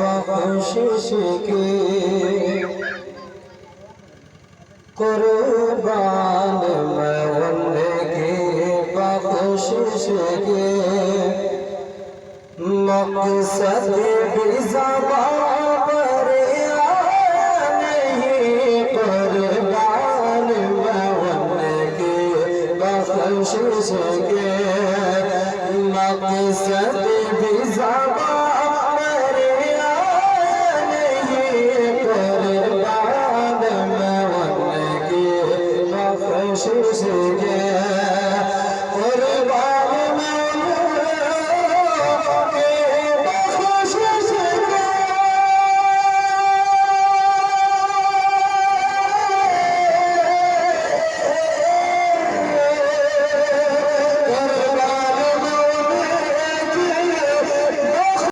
बख्शिश के कुर्बान मैं उनकी बख्शिश के मकसद भी ज़बां पर नहीं कुर्बान मैं उनकी बख्शिश के